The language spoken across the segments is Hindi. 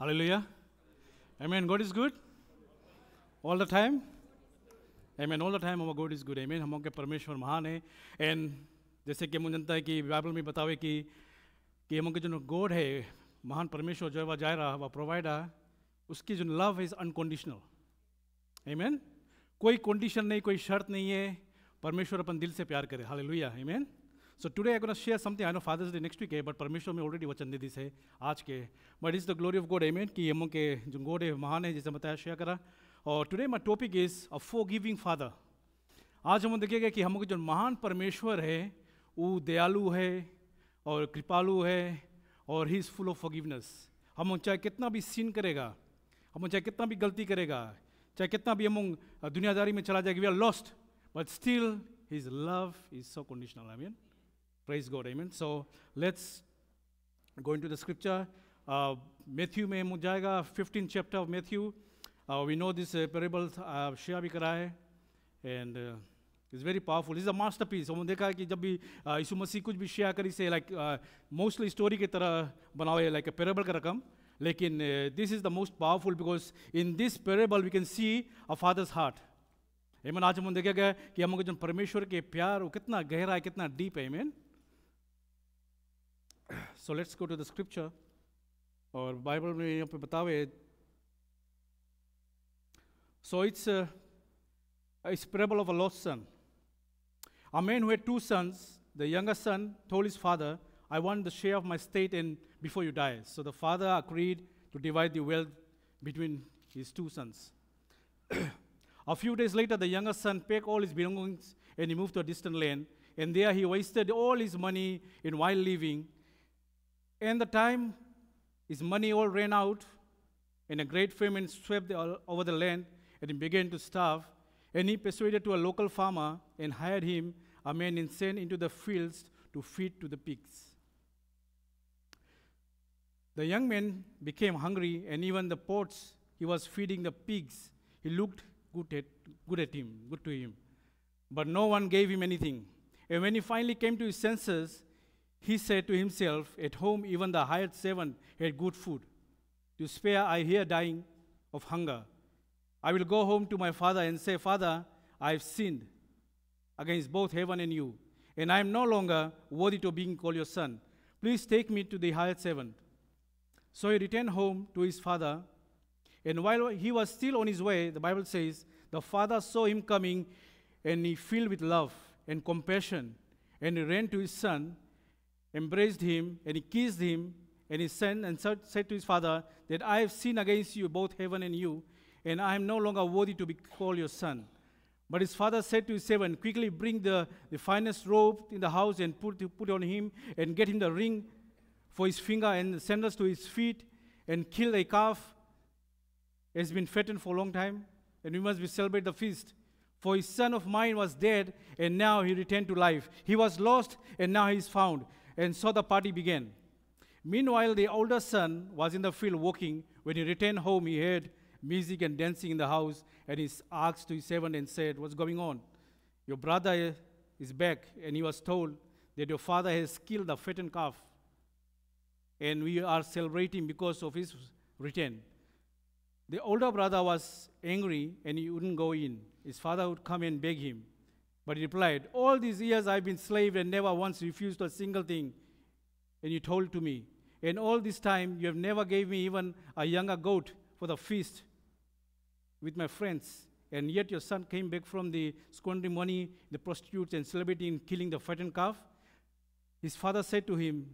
Hallelujah. Amen. God is good all the time. Amen. All the time our God is good. Amen. हम के परमेश्वर महान है. And जैसे कि हम जानता है कि बाइबल में बतावे कि हम के जो गॉड है महान परमेश्वर जो है वह जायरा वह प्रोवाइडर उसकी जो लव इज अनकंडीशनल. Amen. कोई कंडीशन नहीं, कोई शर्त नहीं है. परमेश्वर अपन दिल से प्यार करे. Hallelujah. Amen. So today I'm going to share something. I know Father's Day next week है, but परमेश्वर में already वचन दे दी है आज के. But it's the glory of God. Amen. कि हम के जो गॉड है महान है जैसे बताया शेयर करा. और today my topic is a forgiving father. आज हम देखेंगे कि हम के जो महान परमेश्वर है वो दयालु है और कृपालु है और he is full of forgiveness. हम चाहे कितना भी सीन करेगा, हम चाहे कितना भी गलती करेगा, चाहे कितना भी हम दुनियादारी में चला जाएगा, we are lost, but still his love is so conditional. I mean praise God. Amen. So let's go into the scripture. Matthew में हम जाएगा 15th chapter of Matthew. We know this parable share भी करा है and it's very powerful. It's a masterpiece. हम देखा है कि जब भी यीशु मसीह कुछ भी शेयर करी से like mostly story की तरह बनावे like a parable का रकम, लेकिन this is the most powerful because in this parable we can see a father's heart. Amen. आज हम देखा गया कि हम जो परमेश्वर के प्यार वो कितना गहरा है, कितना डीप है. Amen. So let's go to the scripture. और बाइबल में यहाँ पे बतावे. So it's parable of a lost son. A man who had two sons. The younger son told his father, "I want the share of my estate and before you die." So the father agreed to divide the wealth between his two sons. A few days later, the younger son packed all his belongings and he moved to a distant land. And there he wasted all his money in wild living. And the time his money all ran out, and a great famine swept over the land, and he began to starve. And he persuaded to a local farmer and hired him, a man, and sent into the fields to feed to the pigs. The young man became hungry, and even the pots he was feeding the pigs, he looked good to him. But no one gave him anything. And when he finally came to his senses, he said to himself, "At home even the hired servant had good food. To spare I here dying of hunger. I will go home to my father and say, 'Father, I have sinned against both heaven and you, and I am no longer worthy to being called your son. Please take me to the hired servant.' So he returned home to his father. And while he was still on his way, the Bible says, the father saw him coming, and he filled with love and compassion, and he ran to his son, embraced him, and he kissed him, and he said to his father that I have sinned against you, both heaven and you, and I am no longer worthy to be called your son. But his father said to his servant, 'Quickly bring the finest robe in the house and put on him, and get him the ring for his finger and the sandals to his feet, and kill a calf. It has been fattened for a long time, and we must celebrate the feast. For his son of mine was dead, and now he returned to life. He was lost, and now he is found.' And so the party began. Meanwhile, the older son was in the field working. When he returned home, he heard music and dancing in the house, and he asked to his servant and said, 'What's going on?' 'Your brother is back,' and he was told that your father has killed the fattened calf, and we are celebrating because of his return.' The older brother was angry, and he wouldn't go in. His father would come and beg him. But he replied, 'All these years I've been slave and never once refused a single thing, and you told to me. And all this time you have never gave me even a younger goat for the feast with my friends. And yet your son came back from the squandering money, the prostitutes, and celebrating killing the fattened calf.' His father said to him,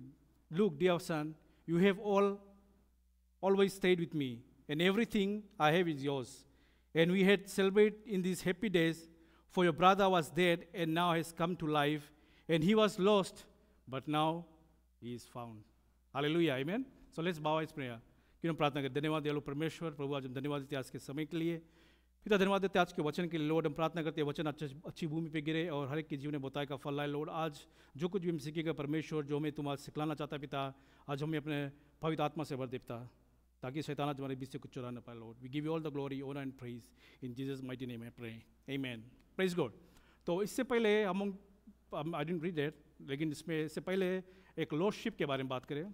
'Look, dear son, you have always stayed with me, and everything I have is yours. And we had celebrated in these happy days, for your brother was dead and now has come to life, and he was lost, but now he is found.'" Hallelujah. Amen. So let's bow our prayer. क्यों प्रार्थना करें. धन्यवाद दयालु परमेश्वर. प्रभु आज हम धन्यवाद देते हैं आज के समय के लिए. पिता धन्यवाद देते हैं आज के वचन के लिए. लॉर्ड हम प्रार्थना करते हैं वचन अच्छी भूमि पे गिरे और हर एक के जीवन में बताए का फल लाए. लॉर्ड आज जो कुछ भी हम सीखेगा परमेश्वर, जो हमें तुम्हारा सिखलाना चाहता है पिता, आज हमें अपने पवित्र आत्मा से भर दे पिता, ताकि शैतान तुम्हारे बीच से कुछ चुरा न पाए. Lord we give you all the glory, honour and praise in Jesus mighty name I pray. Amen. Praise God. तो इससे पहले आई डिडंट रीड दैट, लेकिन इसमें इससे पहले एक लॉस्ट शिप के बारे में बात करें.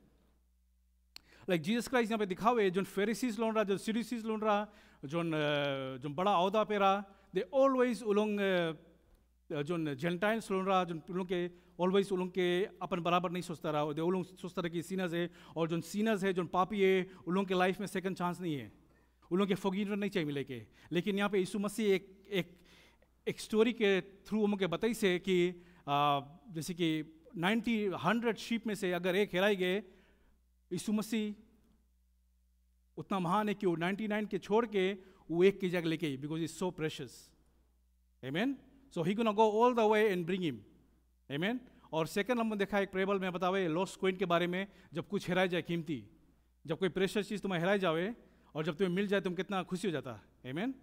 लाइक जीसस क्राइस्ट यहाँ पे दिखावे जो फेरिसीज लोन रहा, जो सिडुसीज लोन रहा, जो बड़ा अहदा पे रहा, दे ऑलवेज उलोंग जो जेंटाइल्स लोन रहा, जो उलों के ऑलवेज उलों के अपन बराबर नहीं सोचता रहा, दे उलोंग सोचता रहा कि सीनर्स है, और जो सीनर्स है, जो पापी है, उलों के लाइफ में सेकंड चांस नहीं है, उलों के फॉरगिवनेस नहीं चाहिए मिले के। लेकिन यहाँ पे यीशु मसीह एक स्टोरी के थ्रू हम के बताई से कि जैसे कि 100 शीप में से अगर एक हेराई गए, यीशु मसीह उतना महान है कि वो 99 के छोड़ के वो एक की जगह लेके आई, because is so precious. Amen. So he gonna go all the way and bring him. Amen. और सेकंड हमने देखा एक प्रेबल में बतावे लॉस्ट कॉइन के बारे में, जब कुछ हेराई जाए कीमती, जब कोई प्रेशियस चीज तुम्हें हेराई जावे और जब तुम्हें मिल जाए तुम कितना खुशी हो जाता। आमेन।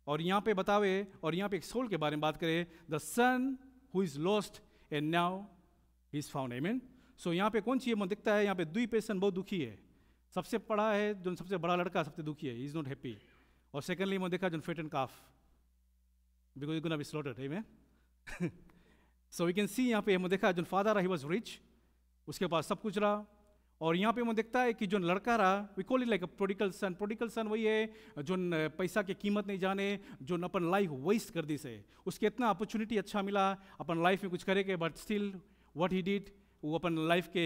और यहाँ पे बतावे, और यहाँ पे एक सोल के बारे में बात करें, the son who is lost and now he is found. Amen. So यहाँ पे कौन चीज मुझे दिखता है, यहाँ पे दुई पर्सन बहुत दुखी है। सबसे बड़ा है जो सबसे बड़ा लड़का सबसे दुखी है, इज नॉट हैप्पी। और सेकंडली मैंने देखा जो fatted calf, because you gonna be slaughtered. Amen. So we can see यहाँ पे मैंने देखा जो फादर ही वाज रिच, उसके पास सब कुछ रहा। और यहाँ पे मुझे दिखता है कि जो लड़का रहा, we call it like a prodigal son. Prodigal son वही है जो पैसा की कीमत नहीं जाने, जो अपन लाइफ वेस्ट कर दी से, उसके इतना अपॉर्चुनिटी अच्छा मिला अपन लाइफ में कुछ करे के, but still what he did, वो अपन लाइफ के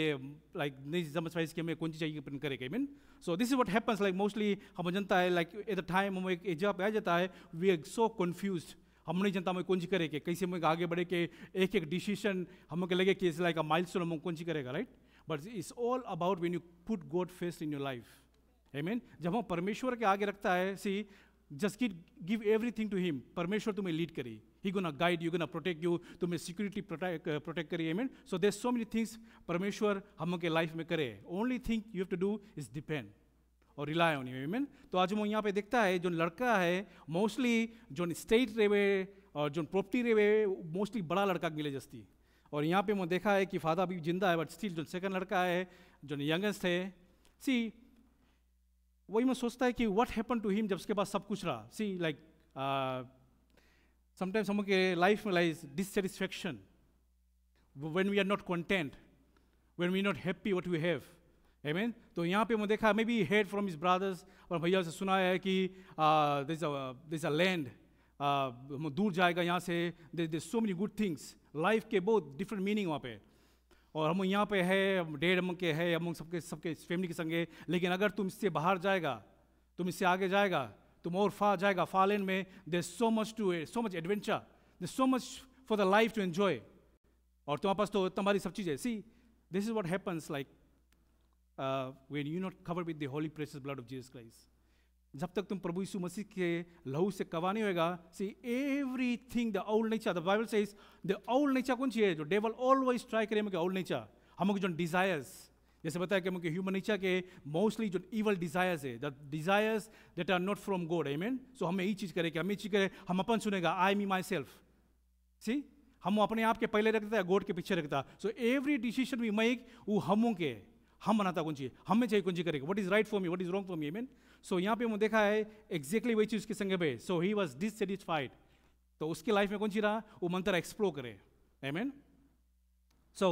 लाइक नहीं समझ पाए कि हमें कौन सी चाहिए अपन करेगा। Mean so this is what happens, like mostly हम जनता है लाइक एट द टाइम हम एक जगह पे आ जाता है, वी आर सो कन्फ्यूज, हम नहीं जनता हमें कौन सी करे के, कैसे हमें आगे बढ़े के, एक एक डिसीजन हमें लगे कि लाइक अ माइलस्टोन हम कौन सी करेगा, right. But it's all about when you put God first in your life. Amen. जब हम परमेश्वर के आगे रखता है, see just give everything to him, परमेश्वर तुम्हें लीड करी, he gonna guide you, gonna protect you, तुम्हें सिक्योरिटी प्रोटेक्ट करी। Amen. So there so many things परमेश्वर हम के लाइफ में करे, only thing you have to do is depend और रिलाई ऑन यू। आमीन। तो आज मैं यहाँ पे देखता है जो लड़का है मोस्टली जो स्टेट रेवे और जो प्रॉपर्टी रेवे मोस्टली बड़ा लड़का मिले जस्ती। और यहाँ पे मैं देखा है कि फादर अभी जिंदा है, बट स्टिल जो सेकंड लड़का है जो यंगेस्ट है, सी वही मैं सोचता है कि व्हाट हैपन टू हिम जब उसके पास सब कुछ रहा। सी लाइक समटाइम्स हम के लाइफ में lies dissatisfaction, when we are not content, when we are not happy what we have. Amen. तो यहाँ पे मैं देखा, may be head from his brothers, और भैया से सुना है कि दिस अ लैंड, दूर जाएगा यहाँ से, there so many good things, life के बहुत डिफरेंट मीनिंग वहाँ पे। और हम यहाँ पे है, डेढ़ हम के है, हम सबके फैमिली के संगे, लेकिन अगर तुम इससे बाहर जाएगा, तुम इससे आगे जाएगा, तुम और फार जाएगा, फार लैंड में there so much too, so much adventure, there so much for the life to enjoy, और तुम्हारे पास तो तुम्हारी सब चीज़ें। See this is what happens like when you not covered with the holy precious blood of Jesus Christ. जब तक तुम प्रभु यीशु मसीह के लहू से कवा नहीं होगा, see everything the old nature, the Bible says the old nature कौन सी है, जो डेवल ऑलवेज ट्राई करे हमके ओल्ड नेचर, हमके जो डिजायर्स, जैसे बताया कि हमके ह्यूमन नेचर के मोस्टली जो इवल डिजायर्स है, the desires that are not from God. Amen. So हमें ये चीज़ करे कि हमें चीज़ करे, हम अपन सुनेगा आई मी माई सेल्फ। सी हम अपने आप के पहले रखता है, गॉड के पीछे रखता। So every decision we make वो हमों के हम बनाता कौन सी, हमें चाहिए कौन सी करेगा, what is right for me, what is wrong for me. आमीन। सो यहाँ पे मैंने देखा है एग्जैक्टली वही चीज़ उसके संगे पे, सो ही वॉज डिससेटिस्फाइड, तो उसके लाइफ में कौन सी रहा, वो मंत्र एक्सप्लोर करे। आमीन। सो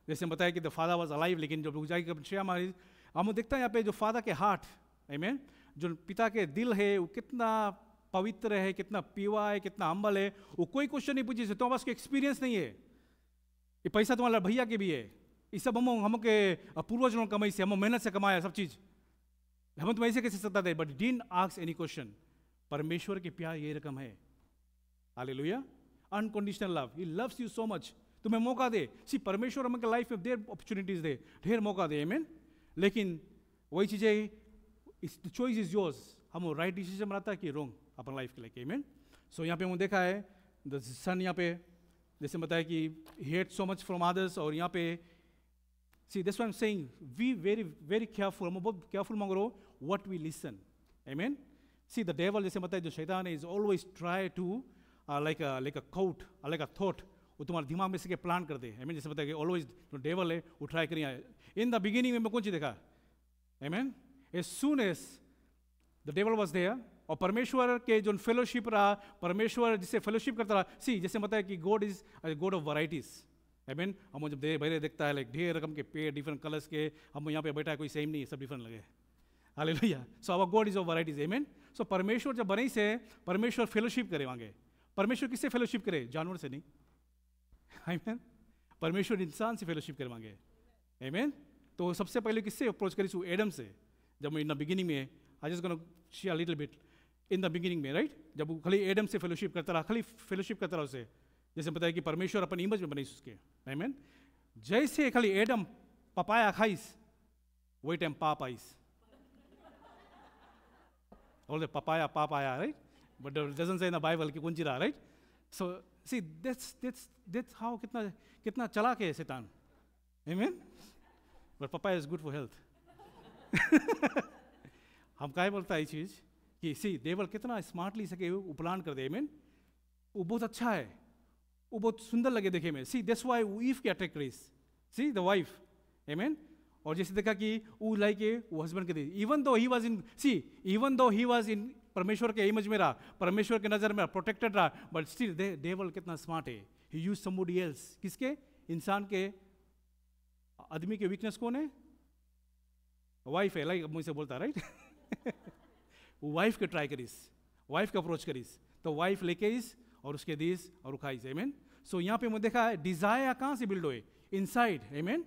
जैसे बताया कि द फादर वॉज अलाइव, लेकिन जब जाएगी हमारी हम देखता है यहाँ पे जो फादर के हार्ट, आमीन, जो पिता के दिल है वो कितना पवित्र है, कितना पीवा है, कितना हम्बल है, वो कोई क्वेश्चन नहीं पूछे, तुम्हारे पास एक्सपीरियंस नहीं है, ये पैसा तुम्हारा भैया के भी है, ये सब हम के पूर्वजों कमाई से, हम मेहनत से कमाया सब चीज़, हम तुम ऐसे कैसे सकता थे, but didn't ask any question. परमेश्वर के प्यार ये रकम है, hallelujah, unconditional love, he loves you so much, तुम्हें मौका दे। सी परमेश्वर हमें लाइफ में देर अपॉर्चुनिटीज दे, ढेर मौका दे। आमीन। लेकिन वही चीज़ें, द चॉइस इज योर्स, हम राइट डिसीजन बनाता है कि रॉन्ग अपन लाइफ के लिए। आमीन। सो यहाँ पे हम देखा है द सन, यहाँ पे जैसे बताया कि he hate so much from others, और यहाँ पे see that's why I am saying we very careful, हम बहुत केयरफुल मांग रहे हो व्हाट वी लिसन। आमीन। सी द डेवल जैसे बताया जो शैतान है is always try to like a quote, like a thought, वो तुम्हारे दिमाग में से के प्लान कर दे। आमीन। जैसे बताया कि ऑलवेज जो डेवल है वो ट्राई करिए। इन द बिगिनिंग में कौन चीज देखा, amen, as soon as the devil was there, और परमेश्वर के जो फेलोशिप रहा, परमेश्वर जिससे फेलोशिप करता रहा। सी जैसे बताया कि God is a God of varieties. आमीन। हम जब बहरे देखता है लाइक ढेर रकम के पेड़ डिफरेंट कलर्स के, हम यहाँ पे बैठा है कोई सेम नहीं है, सब डिफरेंट लगे। Hallelujah. So our God is of varieties. Amen. So परमेश्वर जब बने से परमेश्वर फेलोशिप करे मांगे। परमेश्वर किससे फेलोशिप करे? जानवर से नहीं। आमीन। परमेश्वर इंसान से फेलोशिप करे मांगे। आमीन। तो सबसे पहले किससे अप्रोच करी? एडम से। जब मैं इन द बिगिनिंग में I just gonna share a little bit in the beginning में, राइट, जब वो खाली एडम से फेलोशिप करता रहा, खाली फेलोशिप करता रहा उससे, जैसे बताया कि परमेश्वर अपन इमेज में बनाई उसके। आमीन। जैसे खाली एडम पपाया खाइस, वही टाइम पाप आइस। और पपाया पाप आया, right, but doesn't say in the Bible कि कौन सी रहा, right. So see that's how कितना चालाक है शैतान। आमीन। But papaya is good for health. हम क्या बोलता है ये चीज कि सी देवल कितना स्मार्टली सके वो प्लान कर दे। आमीन। वो बहुत अच्छा है, वो बहुत सुंदर लगे देखे में। सी दैट्स व्हाई ईव के अटैक करी, सी द वाइफ। आमीन। और जैसे देखा कि वो लाइक वो हस्बैंड के दी, even though he was in परमेश्वर के इमेज में रहा, परमेश्वर के नजर में प्रोटेक्टेड रहा, बट स्टिल देवल कितना स्मार्ट है, ही यूज समबडी एल्स। किसके? इंसान के, आदमी के वीकनेस कौन है? वाइफ है, लाइक मुझसे बोलता, राइट। वाइफ के ट्राई करीस, वाइफ का अप्रोच करीस, तो वाइफ लेके इस और उसके दीस और उखाइस। आमीन। सो यहाँ पे मुझे देखा है डिजायर कहाँ से बिल्ड हुए? इनसाइड। आमीन।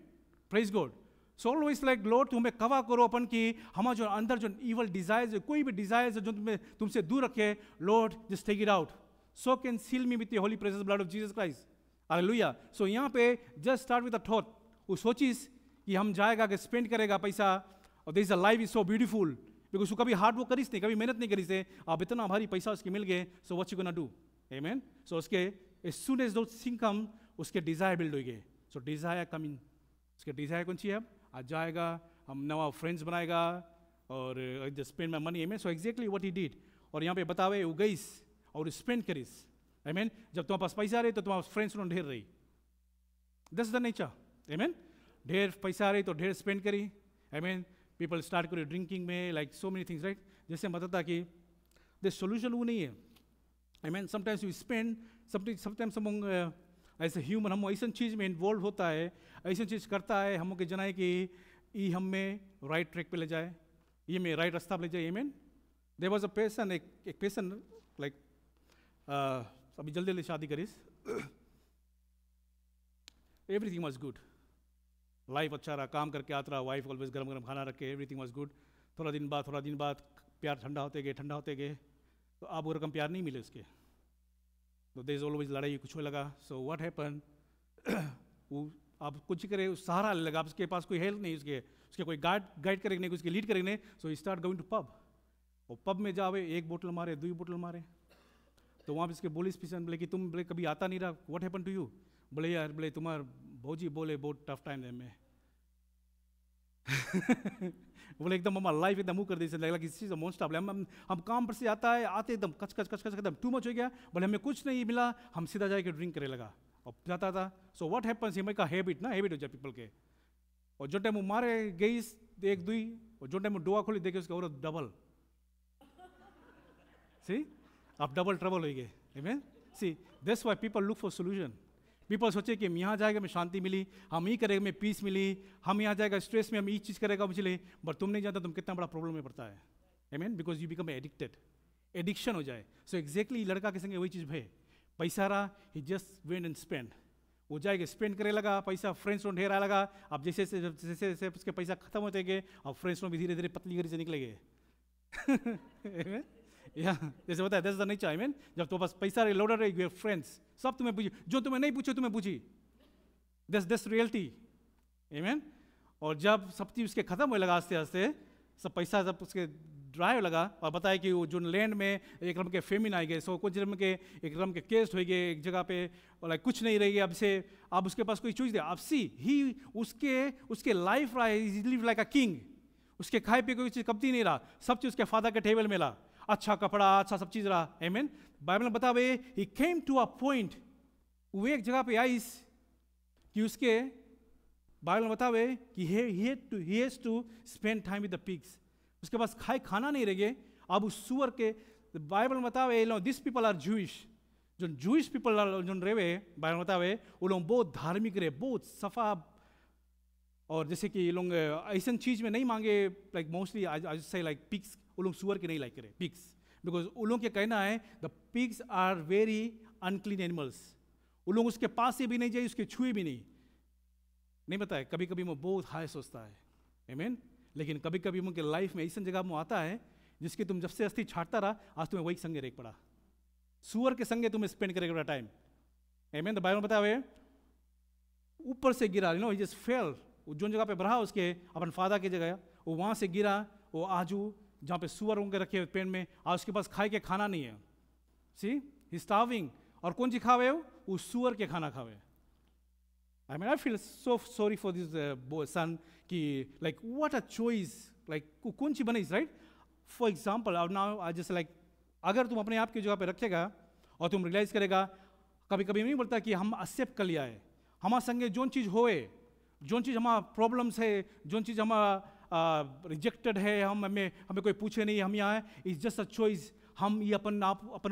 Praise God. So always like Lord तुम्हें कवा करो अपन की हमारा जो अंदर जो इवल डिजायर्स, कोई भी डिजायर्स जो तुमसे दूर रखे, lord just take it out, so can seal me with the holy precious blood of Jesus Christ. Hallelujah. So यहाँ पे just start with a thought, वो सोचिस कि हम जाएगा कि स्पेंड करेगा पैसा, और this a life is so beautiful, because कभी हार्ड वर्क करीस नहीं, कभी मेहनत नहीं करी से, अब इतना भारी पैसा उसके मिल गए, so what you gonna do? Amen. So उसके as soon as those thing come, उसके डिजायर बिल्ड हो गए। सो डिजायर कम इन, उसके डिजायर कौन सी है? अब आज जाएगा, हम नवा फ्रेंड्स बनाएगा और spend my money. Amen. So exactly what he did. और यहाँ पे बतावे वो गईस और स्पेंड करीस। आमीन। जब तुम्हारे पास पैसा रहे तो तुम्हारे फ्रेंड्स उन्होंने ढेर रही, दैट्स द नेचर। आमीन। ढेर पैसा रही तो ढेर स्पेंड करी। आमीन। पीपल स्टार्ट करो ड्रिंकिंग में, like so many things, right. जैसे मतलब था कि द सोल्यूशन वो नहीं है। आमीन। समटाइम्स यू स्पेंड, समटाइम्स हम ऐसे ह्यूमन हम ऐसा चीज़ में इन्वॉल्व होता है, ऐसी चीज़ करता है हम के जनाए कि ये हमें राइट ट्रैक पे ले जाए, ये में राइट रास्ता पे ले जाए। आमीन। देयर वाज अ पर्सन, एक पर्सन लाइक अभी जल्दी जल्दी शादी करीस, एवरीथिंग वाज गुड, लाइफ अच्छा रहा, काम करके आता रहा, वाइफ ऑलवेज गरम गरम खाना रखे, एवरीथिंग वाज गुड। थोड़ा दिन बाद प्यार ठंडा होते गए, तो अब वो रकम प्यार नहीं मिले उसके, तो देयर इज ऑलवेज लड़ाई, कुछ हो लगा। सो व्हाट हैपन, वो अब कुछ करे, सहारा ले लगा, अब उसके पास कोई हेल्प नहीं, उसके कोई गाइड करेंगे नहीं, उसके लीड करेंगे नहीं। So start going to pub, और पब में जावे, एक बोतल मारे, 2 बोतल मारे, तो वहाँ पे इसके बोलिस पिसन बोले कि तुम बोले कभी आता नहीं रहा, व्हाट हैपन टू यू? बोले यार, बोले तुम्हार भौजी बोले बहुत टफ टाइम है में। बोले एकदम हमारा लाइफ एकदम मुँह कर दी, लगा कि चीज़ मोस्ट बोले हम काम पर से आते एकदम कच एकदम टू मच हो गया, बोले हमें कुछ नहीं मिला, हम सीधा जाके ड्रिंक करे लगा और जाता था। सो व्हाट हैपन्स, हिमें का हैबिट हो जाए पीपल के, और जो टाइम वो मारे गई 1-2, और जो टाइम वो डोआ खोली देखे उसके और डबल, सी अब डबल ट्रबल हो गए। आमीन। सी that's why people look for solution. People सोचे कि हम यहाँ जाएगा हमें शांति मिली, हम ये करेंगे हमें पीस मिली, हम यहाँ जाएगा स्ट्रेस में हम ये चीज़ करेगा मुझे, बट तुम नहीं जानता तुम कितना बड़ा प्रॉब्लम में पड़ता है। आमीन। Because you become addicted, addiction हो जाए। सो एग्जैक्टली लड़का के संगे वही चीज़ है, पैसा रहा, ही जस्ट वेंट एंड स्पेंड, वो जाएगा स्पेंड करे लगा पैसा, फ्रेंड्स ढेर आने लगा। अब जैसे जैसे उसके पैसा खत्म होते गए, और फ्रेंड्स भी धीरे धीरे पतली गरी से निकले गए। या जैसे होता है दैट्स द नेचर। आमीन। जब तो बस पैसा रहे, लोडर रहे, योर फ्रेंड्स सब तुम्हें पूछी, जो तुम्हें नहीं पूछे तुम्हें पूछी, दैट्स रियलिटी। आमीन। और जब सब चीज़ उसके खत्म होने लगा, आस्ते आस्ते सब पैसा जब उसके ड्राइव लगा, और बताया कि वो जो लैंड में एक रकम के फेमिन आ गए, सो कुछ रकम के एक रकम के केस हो गए एक जगह पे, और लाइक कुछ नहीं रहेगी अब उसके पास कोई चीज़ नहीं। अब सी ही उसके लाइफ रहा, he live like a king, उसके खाए पे कोई चीज़ कमती नहीं रहा, सब चीज़ उसके फादर के टेबल में ला, अच्छा कपड़ा, अच्छा सब चीज़ रहा। आमीन। बाइबल में बतावे ही केम टू अ पॉइंट, वो एक जगह पे आई कि उसके, बाइबल में बतावे कि he has to spend time with the pigs, उसके पास खाना नहीं रह गए। अब उस सुअर के, बाइबल में बतावे दिस पीपल आर जूइश, जो जूइश पीपल जो रहे बाइबल बतावे वो लोग बहुत धार्मिक रहे, बहुत सफा, और जैसे कि ये लोग ऐसा चीज़ में नहीं मांगे, लाइक मोस्टली आज से लाइक पिग्स, वो लोग सुअर के नहीं लाइक करे पिग्स, बिकॉज वो लोग के कहना है the pigs are very unclean animals, वो लोग उसके पास से भी नहीं जाए, उसके छुए भी नहीं बताए। कभी कभी वो बहुत हाई सोचता है, आमीन, लेकिन कभी कभी उनके लाइफ में ऐसा जगह में आता है जिसके तुम जब से अस्थि छाटता रहा, आज तुम्हें वही संगे रेख पड़ा, सुअर के संगे तुम्हें स्पेंड करेगा टाइम, आमीन। तो बाइबल बतावे ऊपर से गिरा, you know, he just fail, जो जगह पे बढ़ा उसके अपन फादा की जगह, वो वहाँ से गिरा, वो आजू जहाँ पे सुअर उनके रखे पेन में, आज उसके पास खाए के खाना नहीं है, सी ही स्टार्विंग, और कौन सी खावे वो सुअर के खाना खावे। I mean I feel so sorry for this son कि like what a choice, like कौन सी बनी, राइट। फॉर एग्जाम्पल अब नाउ आई जस्ट लाइक, अगर तुम अपने आप की जगह पे रखेगा और तुम रियलाइज करेगा, कभी कभी नहीं बोलता कि हम एक्सेप्ट कर लिया है, हमारे संगे जो चीज़ होए, जो चीज़ हमारा प्रॉब्लम्स है, जो चीज़ हमारा रिजेक्टेड है, हमें कोई पूछे नहीं, हम यहाँ है, इज जस्ट अ चॉइस, हम ये अपन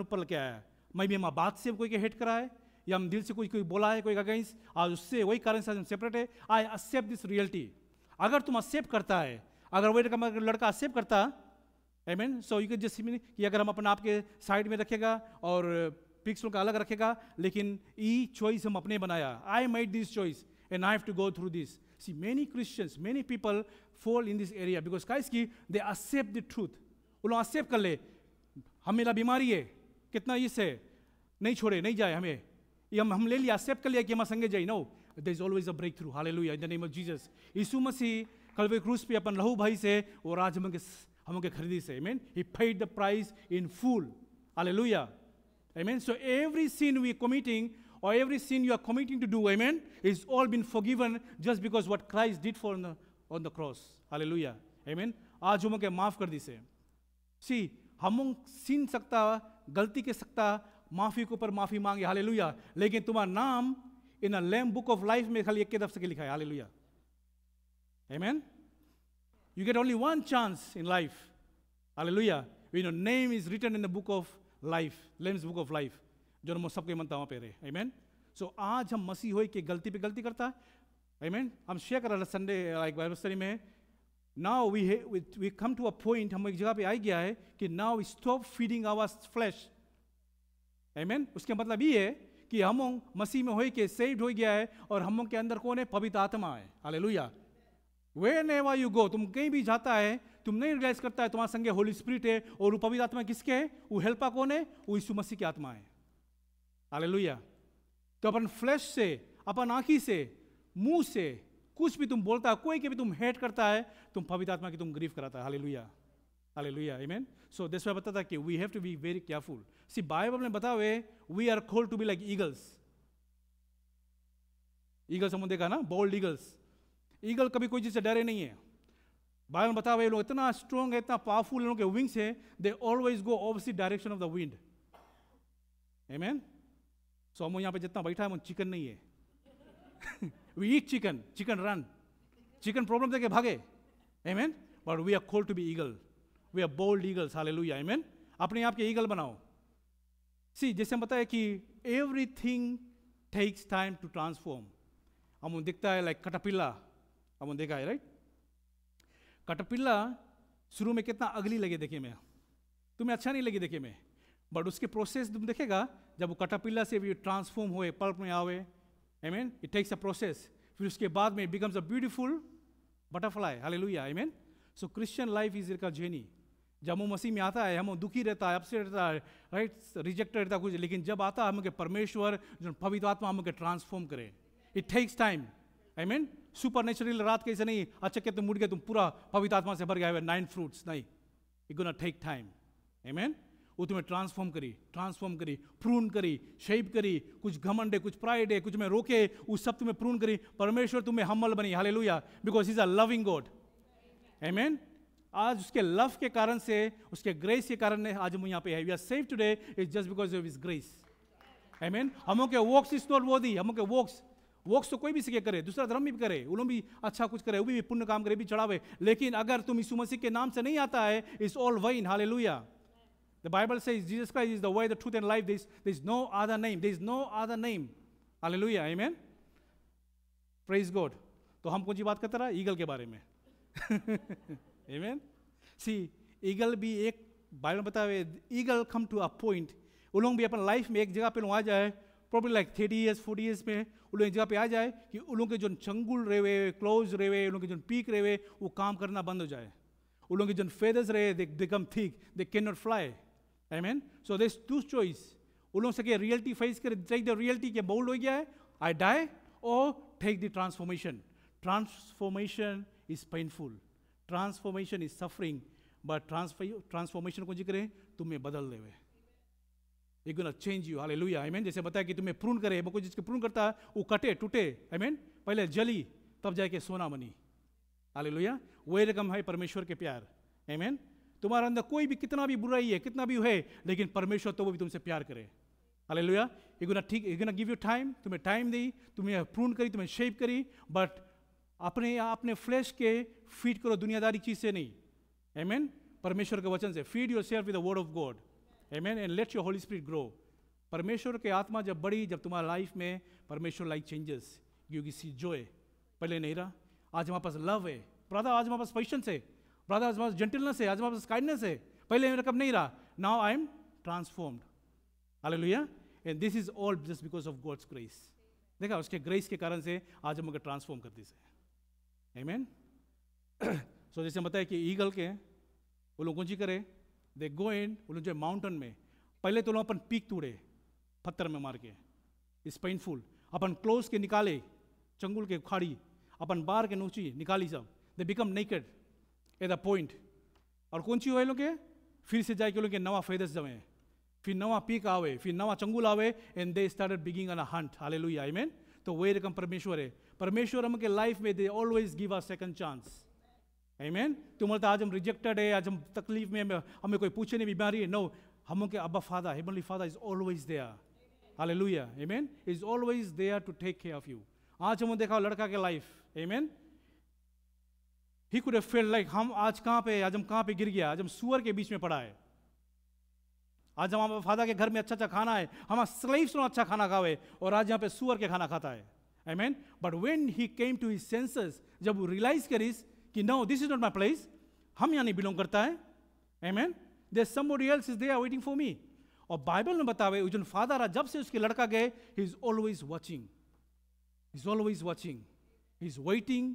ऊपर लेके आया है। मैं भी हमारा बात से कोई के हेट करा है, या हम दिल से कोई बोला है कोई अगेंस्ट, आज उससे वही कारण से हम सेपरेट है। I accept this reality. अगर तुम एक्सेप्ट करता है, अगर वही लड़का एक्सेप्ट करता, आमीन, so you can just mean कि अगर हम अपने आप के साइड में रखेगा और पिक्स का अलग रखेगा, लेकिन ये चॉइस हम अपने बनाया, I made this choice and I have to go through this. See, many Christians, many people fall in this area because guys की they accept the truth. वो लोग accept कर ले, हम मेरा बीमारी है, कितना इससे नहीं छोड़े, नहीं जाए हमें, ये हम ले लिया, accept कर लिया कि हम संगे जाए। No, there is always a breakthrough. Hallelujah in the name of Jesus. यीशु मसीह कलवरी क्रूस पे अपन लहू भाई से और आज हम के खरीदी से, amen. He paid the price in full. Hallelujah. Amen. So every sin we are committing, or every sin you are committing to do, amen, is all been forgiven just because what Christ did for on the cross. Hallelujah. Amen. आज हम के माफ कर दी से। See, हम sin सकता, गलती के सकता, माफी के ऊपर माफी मांगे, हालेलुया, लेकिन तुम्हारा नाम इन अ लैम्ब बुक ऑफ लाइफ में खाली एक के दफ्तर के लिखा है, hallelujah, amen. You get only one chance in life, hallelujah, when your name is written in the book of life, Lamb's book of life, जो हम सबके मनता वहाँ पे रहे, आमेन। सो आज हम मसीह होए के गलती पे गलती करता है, आमेन। हम शेयर कर रहे संडे लाइक बाइबल स्टडी में, now we come to a point, हम एक जगह पे आ गया है कि now we stop feeding our flesh, amen. उसके मतलब ये है कि हम मसीह में होए के सेव्ड हो गया है, और हम के अंदर कौन है, पवित्र आत्मा है, हालेलुया। Wherever you go, तुम कहीं भी जाता है, तुम नहीं रियलाइज करता है तुम्हारे संगे होली स्पिरिट है, और वो पवित्र आत्मा किसके है, वो हेल्पर कौन है, वो यीशु मसीह की आत्मा है, हालेलुया। तो अपन फ्लैश से, अपन आंखी से, मुंह से कुछ भी तुम बोलता है, कोई के भी तुम हेट करता है, तुम पवित्र आत्मा की तुम ग्रीफ कराता है, hallelujah, hallelujah, amen. So this way बताता कि we have to be very careful. See Bible में बता हुए we are called to be like eagles. Eagles हम देखा ना, बोल्ड ईगल्स। ईगल कभी कोई चीज से डरे नहीं है। बाइबल में बता हुए लोग इतना स्ट्रॉन्ग है, इतना पावरफुल लोगों के विंग्स है, they always go opposite direction of the wind, amen. So हम यहाँ पे जितना बैठा है वो चिकन नहीं है। We eat chicken, chicken run, chicken problem देके भागे, amen, but we are called to be eagle, we are bold eagles, hallelujah, amen. अपने आप के ईगल बनाओ। सी जैसे हम बताया कि everything takes time to transform. हम दिखता है लाइक कटपिल्ला, हम देखा है, राइट। कटपिल्ला शुरू में कितना अगली लगे देखे में, तुम्हें अच्छा नहीं लगे देखे में, बट उसके प्रोसेस तुम देखेगा, जब वो कटपिल्ला से भी ट्रांसफॉर्म हुए, पल्प में आवे, आमेन, इट टेक्स अ प्रोसेस, फिर उसके बाद में it becomes a beautiful butterfly, hallelujah, amen. So Christian life is का जर्नी। जब वो मसीह में आता है, हम दुखी रहता है, अपसेट रहता है, राइट, रिजेक्टेड रहता है कुछ, लेकिन जब आता है हम परमेश्वर जो पवित्र आत्मा हम ट्रांसफॉर्म करे, it takes time, amen. Supernatural रात कैसे नहीं, अच्छा के तुम उठ गए, तुम पूरा पवित्र आत्मा से भर गया है, 9 फ्रूट्स नहीं, इट गोना टेक टाइम, आमेन। वो तुम्हें ट्रांसफॉर्म करी, प्रून करी, शेप करी, कुछ घमंड है, कुछ प्राइड है, कुछ में रोके, उस सब तुम्हें प्रून करी, परमेश्वर तुम्हें हम्बल बनी, hallelujah, because is a loving God, amen. आज उसके लव के कारण से, उसके ग्रेस के कारण आज हम यहाँ पे है, we are saved today is just because of his grace, amen. हम के वर्क्स इज नॉट वर्दी, हम के वर्क्स तो कोई भी सीखे करे, दूसरा धर्म भी करे, वो लोग भी अच्छा कुछ करे, वो भी पुण्य काम करे, भी चढ़ावे, लेकिन अगर तुम यीशु मसीह के नाम से नहीं आता है, it's all wine, hallelujah. The Bible says Jesus Christ is the way, the truth, and life. There is no other name. There is no other name. Hallelujah. Amen. Praise God. तो हम कौन सी बात करते रहा? ईगल के बारे में. Amen. See, ईगल भी एक बाइबल में बतावे, eagle come to a point, उन लोग भी अपन लाइफ में एक जगह पे आ जाए, probably like 30 years, 40 years में उन लोग एक जगह पे आ जाए कि उन लोग के जो चंगुल रहे, क्लोज रहे, उन लोग के जो पीक रहे, वो काम करना बंद हो जाए. उन लोग के जो feathers रहे, they become thick, they cannot fly. Amen. So there's two choice. उन लोग से क्या reality face करे, take the reality के bold हो गया है, I die, or take the transformation. Transformation is painful. Transformation is suffering. But transformation को जिक्र तुम्हें बदल देवे. It's gonna change you. Hallelujah. Amen. जैसे बताया कि तुम्हें प्रून करे, वो कोई जिसके प्रून करता है वो कटे टूटे. Amen. पहले जली तब जाके सोना बनी. Hallelujah. वही रकम है परमेश्वर के प्यार. Amen. तुम्हारे अंदर कोई भी कितना भी बुराई है, कितना भी है, लेकिन परमेश्वर तो वो भी तुमसे प्यार करे. Hallelujah. It's gonna give you time. तुम्हें टाइम दी, तुम्हें प्रून करी, तुम्हें शेप करी, बट अपने फ्लैश के फीड करो दुनियादारी चीज से नहीं. Amen. परमेश्वर के वचन से feed yourself with the word of God. Amen. And let your Holy Spirit grow. परमेश्वर के आत्मा जब बढ़ी, जब तुम्हारा लाइफ में परमेश्वर लाइक चेंजेस, क्योंकि सी जॉय पहले नहीं रहा. आज हमारे पास लव है ब्रदर, आज हमारे पास पेशेंस है ब्रदर, आज हमारे पास जेंटलनेस है, आज हमारे पास काइंडनेस है. पहले मेरा कब नहीं रहा. Now I am transformed. Hallelujah. And this is all just because of God's grace. देखा, उसके ग्रेस के कारण से आज हम ट्रांसफॉर्म करते हैं. आमीन. सो जैसे बताया कि ईगल के वो लोग कौन सी करे, दे गो इन, वो लोग जो माउंटेन में पहले तो लोग अपन पीक तोड़े पत्थर में मार के, इट्स पेनफुल. अपन क्लोज के निकाले, चंगुल के उखाड़ी, अपन बार के नोची निकाली सब, they become naked at the point. और कौन सी हुए लोग के, फिर से जाके लोग के नवा फेदर्स जमे, फिर नवा पीक आवे, फिर नवा चंगुल आवे, and they started begging on a hunt. Hallelujah. Amen. तो वही रकम परमेश्वर है. परमेश्वर हम के लाइफ में they always give us second chance. आमीन. तुम बोलते आज हम रिजेक्टेड है, आज हम तकलीफ में, हमें कोई पूछे नहीं, बीमारी है. नो, हम के अब्बा father, heavenly father is always there. Hallelujah. Amen. Is always there to take care of you. आज हम देखा लड़का के life. Amen. He could have felt like हम आज कहाँ पे, आज हम कहाँ पे गिर गया, आज हम सुअर के बीच में पड़ा है. आज हमारे फादर के घर में अच्छा अच्छा खाना है, हमारा स्लेव्स अच्छा खाना खावे, और आज यहाँ पे सुअर के खाना खाता है. Amen. But when he came to his senses, जब वो रियलाइज करिस कि no this is not my place, हम यहाँ नहीं बिलोंग करता है. Amen. There somebody else is there waiting for me. और बाइबल में बतावे जो फादर है, जब से उसके लड़का गए, he is always watching, he is always watching, he is waiting,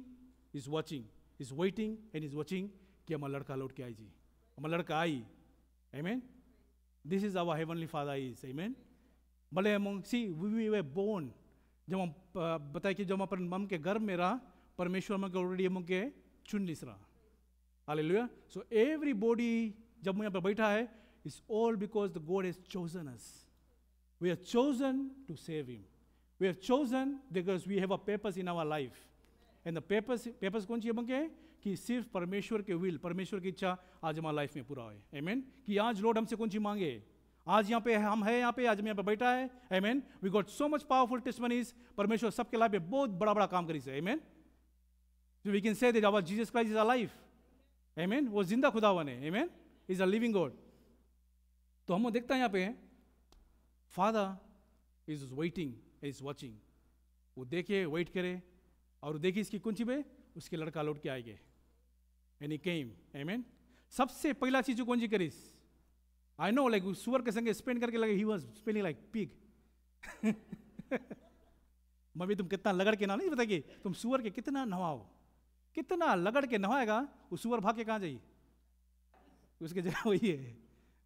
he is watching, he is waiting and is watching कि हमारा लड़का लौट के आई जी, हमारा लड़का आई. Amen. This is our heavenly father is. Amen. भले हम सी वी वर बोर्न, जब हम बताए कि जब हम अपन मम के गर्भ में रहा, परमेश्वर हम ऑलरेडी हम के चुन लिस रहा. हालेलुया. सो एवरीबॉडी जब यहाँ पर बैठा है, it's all because the God has chosen us. We are chosen to save him. We are chosen because we have a purpose in our life. And the purpose कौन सी हम के, कि सिर्फ परमेश्वर के विल, परमेश्वर की इच्छा आज हमारे लाइफ में पूरा हो. आमीन. कि आज लॉर्ड हमसे कौन सी मांगे, आज यहाँ पे हम है, यहाँ पे आज हम यहाँ पे बैठा है. Amen. We got so much powerful testimonies. परमेश्वर सबके लाइफ में बहुत बड़ा बड़ा काम करी से. आमीन. So we can say that our Jesus Christ is alive. Amen. वो जिंदा खुदावन है. Amen. He is a living God. तो हम देखते हैं यहाँ पे Father is waiting, is watching. वो देखे, वेट करे, और देखिए इसकी कुंची पे उसके लड़का लौट के आएंगे. And he came. Amen. सबसे पहला चीज जो कौन सी करीस, I know like सुअर के संगे स्पेंड करके लगे, he was spending like pig. Mummy तुम कितना लगड़ के ना, नहीं बताइए तुम सुअर के कितना नहाओ, कितना लगड़ के नहाएगा, वो सुअर भाग के कहाँ जाइए, उसके जगह वही है.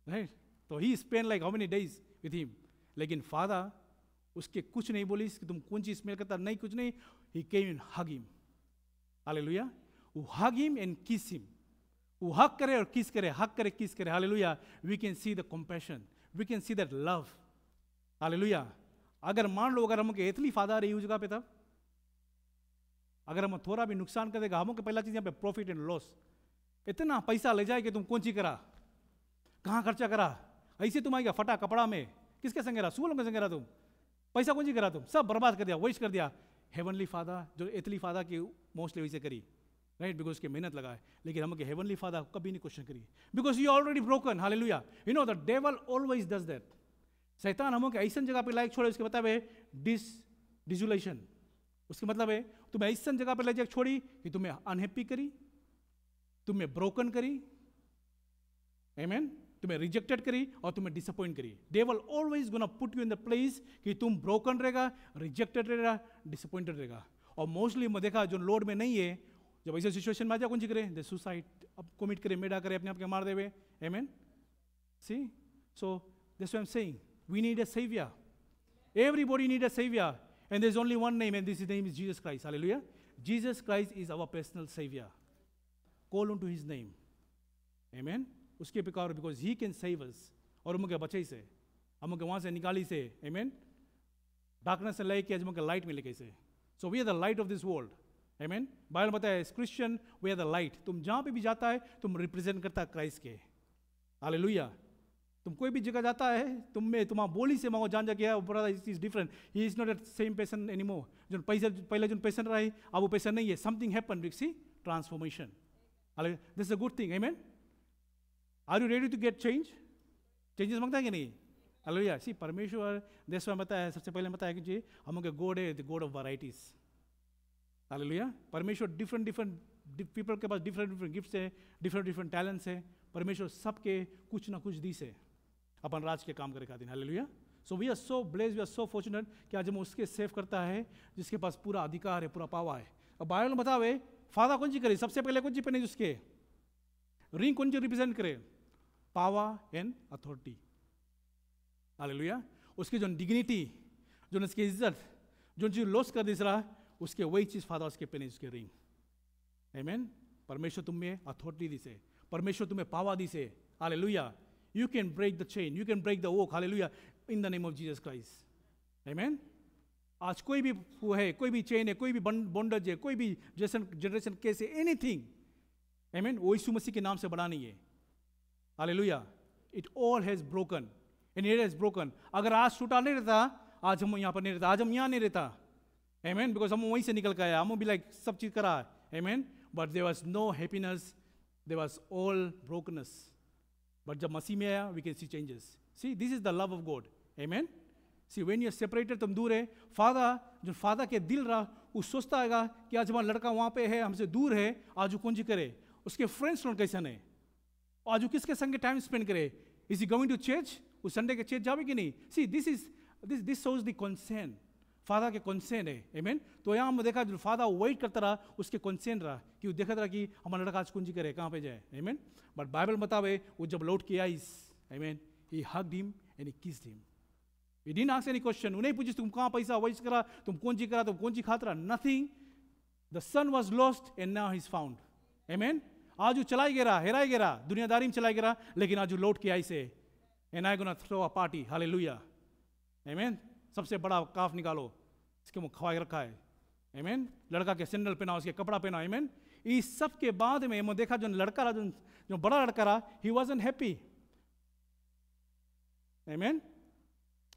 राइट. तो he spend like how many days with him. लेकिन फादर उसके कुछ नहीं बोली कि तुम कौन चीज स्मेल करता, नहीं कुछ नहीं. ही केम इन हग हिम. हालेलुया. वो हग हिम एंड किस हिम. वो हक करे और किस करे, हक करे किस करे. Hallelujah. We can see the compassion, we can see that love. Hallelujah. अगर मान लो अगर हमके इतनी फादर रही उस जगह पे, तब अगर हम थोड़ा भी नुकसान कर देगा, हमको पहला चीज यहाँ पे प्रॉफिट एंड लॉस. इतना पैसा ले जाए कि तुम कौन सी करा, कहाँ खर्चा करा, ऐसे तुम आएगा फटा कपड़ा में, किसके संग रहा, सुअर के संग रहा, तुम पैसा कौन सी करा, तुम सब बर्बाद कर दिया, वेस्ट कर दिया. हेवनली फादर जो इतनी फादर की मोस्टली वैसे करी. राइट, बिकॉज उसकी मेहनत लगा है। लेकिन हम हेवनली फादर कभी नहीं क्वेश्चन करिए, because you already broken. Hallelujah. You know the devil always does that. शैतान हम ऐसा जगह पे लाइक छोड़े, उसके मतलब है डिसोलेशन। उसके मतलब है तुम्हें ऐसा जगह पे ले जाकर छोड़ी कि तुम्हें अनहैप्पी करी, तुम्हें ब्रोकन करी, आमेन, तुम्हें रिजेक्टेड करी और तुम्हें डिसअपॉइंट करी। Devil always gonna put you in the place कि तुम ब्रोकन रहेगा, रिजेक्टेड रहेगा, डिसअपॉइंटेड रहेगा। और मोस्टली मैं देखा जो लोड में नहीं है, जब ऐसे सिचुएशन में आ जाए कौन सी करे, दे सुसाइड, अब कमिट करे, मेडा करे, अपने आप के मार देवे। Amen. See, so that's what I am saying, we need a saviour. Everybody need a saviour, and there's only one name, and this name is Jesus Christ. Hallelujah. Jesus Christ is our personal savior. Call on to his name. Amen. उसके प्रकार, because he can save us. और हम के बचाई से, हम के वहाँ से निकाली से, amen, darkness से लेके आज हम के light में लेके से। So we are the light of this world. Amen. Bible बताता है, Christian we are the light. तुम जहाँ पे भी जाता है तुम रिप्रेजेंट करता है क्राइस्ट के। हालेलुया। तुम कोई भी जगह जाता है, तुम में तुम्हारा बोली से मांगो जान जा गया, brother is different, he is not the same person anymore. जो पैसे पहले जो पर्सन रहा है अब वो पर्सन नहीं है। Something happen, we see transformation. This is a good thing. Amen. Are you ready to get change? Changes मांगता है कि नहीं? हालेलुया। सी, परमेश्वर देश में बताया, सबसे पहले बताया कि जी हम के गॉड है the God of varieties. Hallelujah. परमेश्वर डिफरेंट पीपल के पास डिफरेंट गिफ्ट्स है, डिफरेंट टैलेंट्स है। परमेश्वर सबके कुछ ना कुछ दी से अपन राज के काम करे खातिर। Hallelujah. So we are so blessed, we are so fortunate कि आज हम उसके सेव करता है जिसके पास पूरा अधिकार है, पूरा पावर है। अब बाइबल में बतावे फादर कौन सी करे, सबसे पहले कौन सी पहने उसके रिंग, कौन सी रिप्रेजेंट करे, पावर एंड अथॉरिटी। हालेलुया। उसकी जो डिग्निटी, जो उसकी इज्जत, जो चीज लॉस कर दिस रहा, उसके वही चीज फादर उसके पहने, उसके रिंग। आमेन। परमेश्वर तुम्हें अथॉरिटी दी से, परमेश्वर तुम्हें पावर दी से। Hallelujah. You can break the chain, you can break the yoke, hallelujah, in the name of Jesus Christ. Amen. आज कोई भी वो है, कोई भी चेन है, कोई भी बॉन्डेज है, कोई भी जनरेशन केस है, एनीथिंग, आमेन, वो यीशु मसीह के नाम से बड़ा नहीं है। Hallelujah. It all has broken and it has broken. अगर आज टूटा नहीं रहता, आज हम यहाँ पर नहीं रहता, आज हम यहाँ नहीं रहता। आमेन। बिकॉज हम वहीं से निकल के आया, हम भी लाइक सब चीज करा। Amen. But there was no happiness, there was all brokenness. But जब मसीह में आया, we can see changes. See, this is the love of God. Amen. See, when you are separated, तुम दूर है, फादर जो फादर के दिल रहा, वो सोचता है कि आज हमारा लड़का वहाँ पे है, हमसे दूर है, आज वो कौन सी करे, उसके फ्रेंड्स लोग कैसे है, आज वो किसके संगे टाइम स्पेंड करे, is he going to church, उस संडे के चर्च जावे कि नहीं। See, this shows the concern, father के कंसर्न है। आमेन। तो यहाँ हम देखा जो फादर वेट करता रहा, उसके कंसर्न रहा कि वो देखता रहा कि हमारा लड़का आज कुंजी करे, कहाँ पे जाए। आमेन। बट बाइबल बतावे वो जब लौट के आई, amen, he hugged him and he kissed him. He didn't ask any question. उन्हें पूछी तुम कहाँ पैसा वेस्ट करा, तुम कौन सी करा, तुम कौन सी खाता रहा, nothing. The son was lost and now he is found. Amen. आज वो चलाई गिरा, हेराई गिरा, दुनियादारी में चलाई गिरा, लेकिन आज वो लौट के आई से, and I gonna throw a party. Hallelujah. Amen. सबसे बड़ा काफ निकालो, इसके मुँह खवाई रखा है। आमेन। लड़का के सैंडल पहना, उसके कपड़ा पहना। आमेन। इस सब के बाद में मैं देखा जो लड़का रहा, जो बड़ा लड़का रहा, ही वाजंट हैप्पी। आमेन।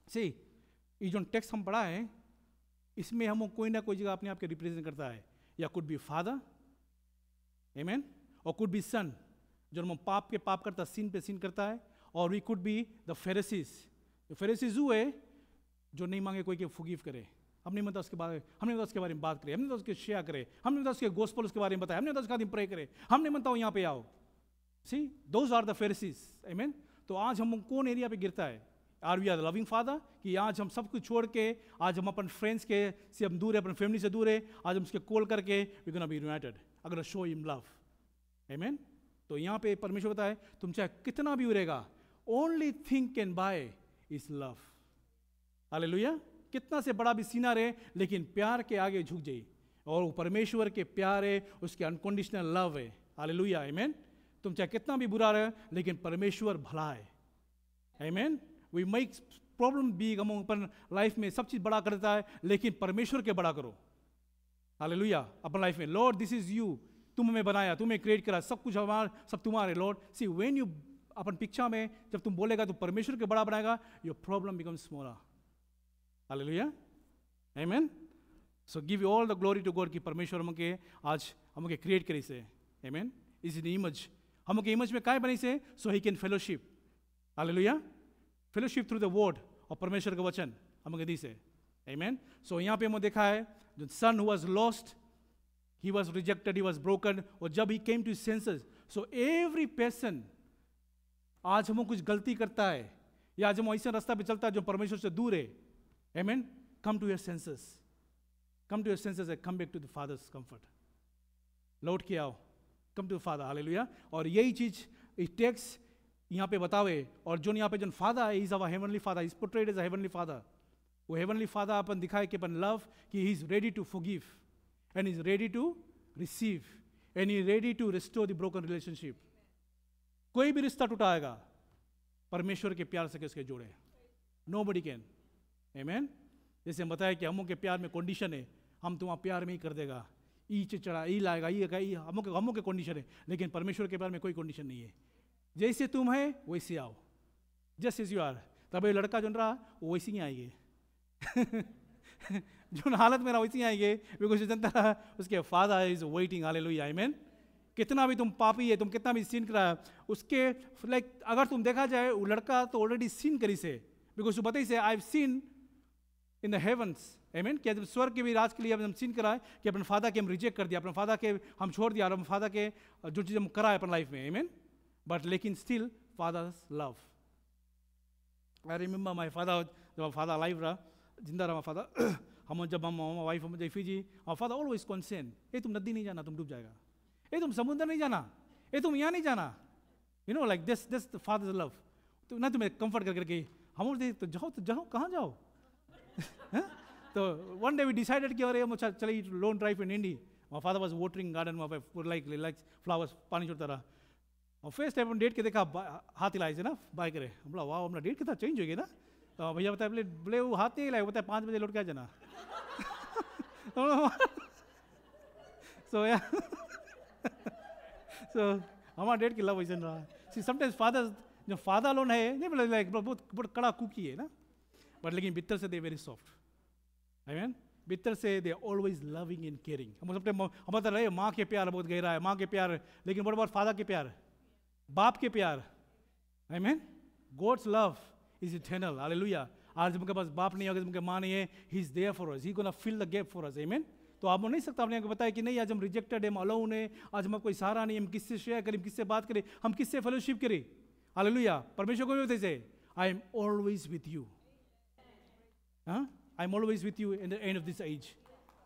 सी, ये जो टेक्स्ट हम पढ़ा है, इसमें हम कोई ना कोई जगह अपने आप के रिप्रेजेंट करता है, या कुड बी फादर, आमेन, और कुड बी सन, जो हम पाप के पाप करता, सिन पे सिन करता है, और वी कुड बी द फेरिसीज। फेरिसीज वो है जो नहीं मांगे कोई के फुगीव करे, हमने मतलब उसके बारे में, हमने मतलब उसके बारे में बात करें, हमने तो उसके शेयर करे, हमने मतलब उसके गोस्पेल उसके बारे में बताया, हमने तो उसका दिन प्रे करे, हमने मतलब यहाँ पे आओ। See, those are the Pharisees. Amen. तो आज हम कौन एरिया पे गिरता है? Are we are loving father, कि आज हम सब कुछ छोड़ के, आज हम अपन फ्रेंड्स के से हम दूर है, अपन फैमिली से दूर है, आज हम उसके कॉल करके वी गोना बी यूनाइटेड, अगर शो हिम लव। आमेन। तो यहाँ पे परमेश्वर बताए तुम चाहे कितना भी उड़ेगा, only thing can buy is love. Hallelujah. कितना से बड़ा भी सीना रहे, लेकिन प्यार के आगे झुक जाइए, और वो परमेश्वर के प्यार है, उसके अनकंडीशनल लव है। हालेलुया। आमेन। तुम चाहे कितना भी बुरा रहे, लेकिन परमेश्वर भला है। आमेन। वी मेक प्रॉब्लम बिग, हम अपन लाइफ में सब चीज बड़ा करता है, लेकिन परमेश्वर के बड़ा करो। हालेलुया। अपन लाइफ में, लॉर्ड दिस इज यू, तुम हमें बनाया, तुम्हें क्रिएट करा, सब कुछ हमारा, सब तुम्हारे। लॉर्ड सी, व्हेन यू अपन पिक्चर में जब तुम बोलेगा तो परमेश्वर के बड़ा बनाएगा, your problem becomes smaller. Hallelujah. Amen. So give all the glory to God कि परमेश्वर हमके आज हमके क्रिएट करी से, आमेन, इज इन इमेज, हमके इमेज में काय बनी से, so he can fellowship, hallelujah, fellowship through the word, और परमेश्वर का वचन हमके दी से, आमेन। सो यहाँ पे हमने देखा है जो son who was lost, he was rejected, he was broken, और जब he came to his senses, so every person, आज हम कुछ गलती करता है या आज हम ऐसा रास्ता पे चलता है जो परमेश्वर से दूर है, amen, come to your senses, come to your senses and come back to the father's comfort, लौट के आओ, come to the father, hallelujah. और यही चीज it takes यहाँ पे बतावे, और जो यहाँ पे जो फादर है, is our heavenly father, is portrayed as a heavenly father, वो heavenly father अपन दिखाए कि अपन love, कि he is ready to forgive and is ready to receive and is ready to restore the broken relationship। कोई भी रिश्ता टूटाएगा परमेश्वर के प्यार से किसके जोड़े, nobody can, amen। जैसे हम बताया कि हमों के प्यार में कंडीशन है, हम तुम्हारा प्यार में ही कर देगा, ई चढ़ा ई लाएगा, ई हमों के कंडीशन है, लेकिन परमेश्वर के प्यार में कोई कंडीशन नहीं है, जैसे तुम है वैसे आओ, जस्ट एज यू आर। तब ये लड़का जो रहा वो वैसे ही आएंगे जो हालत में रहा वैसे ही आएंगे, बिकॉज जनता उसके फादर इज वेटिंग, हालेलुया, आमेन। कितना भी तुम पापी है, तुम कितना भी सीन करा उसके, लाइक अगर तुम देखा जाए वो लड़का तो ऑलरेडी सीन करी से, बिकॉज वो बताई से I have seen in the heavens, amen, कि जब स्वर्ग के भी राज के लिए हम सीन करा है कि अपने फादर के हम रिजेक्ट कर दिया, अपने फादर के हम छोड़ दिया, और अपने फादर के जो चीज़ हम करा है अपने लाइफ में, आमेन, बट लेकिन still father's love. I remember my father, जब फादर लाइव रहा, जिंदा रहा फादर, हम जब हम वाइफ हम जैफी जी, और फादर ऑलवेज कॉन्सेंट, ये तुम नदी नहीं जाना, तुम डूब जाएगा, ये तुम समुद्र नहीं जाना, ये तुम यहाँ नहीं जाना, you know, like this this father's love. तो ना तुम्हें कंफर्ट कर करके हम तो जाओ कहाँ जाओ तो वन डे वी डिसाइडेड कि अरे हम चले लॉन्ग ड्राइव इन इंडी, my father was watering garden में, लाइक फ्लावर्स, पानी छोड़ता रहा, और फर्स्ट टाइम डेट के देखा हाथ हिलाए से ना बाइक रे, हम बोला वाह हमारा डेट कितना चेंज हो गया ना, तो भैया बताया बोले वो हाथ नहीं हिलाए, बताया 5 बजे लौट के आ जाना सो हमारा डेट की लव वैसे रहा। सी समटाइम्स फादर, जो फादर लोन है नहीं बोले लाइक बहुत कड़ा कुकी है ना, बट लेकिन भीतर से दे वेरी सॉफ्ट, आमीन, भीतर से they always loving and caring. हम सब हम बता रहे माँ के प्यार बहुत गहरा है, माँ के प्यार, लेकिन बड़ा बहुत फादर के प्यार, बाप के प्यार, amen, God's love is eternal, hallelujah. आज उनके पास बाप नहीं है, उनके माँ नहीं है, he is there for us, he gonna fill the gap for us, amen. तो आप नहीं सकता आपने बताया कि नहीं आज हम रिजेक्टेड है, हम अलोन है, आज हम कोई सहारा नहीं, हम किससे शेयर करें, किससे बात करें, हम किससे फेलोशिप करें, हालेलुया। परमेश्वर को भी से I am always with you, I am always with you in the end of this age,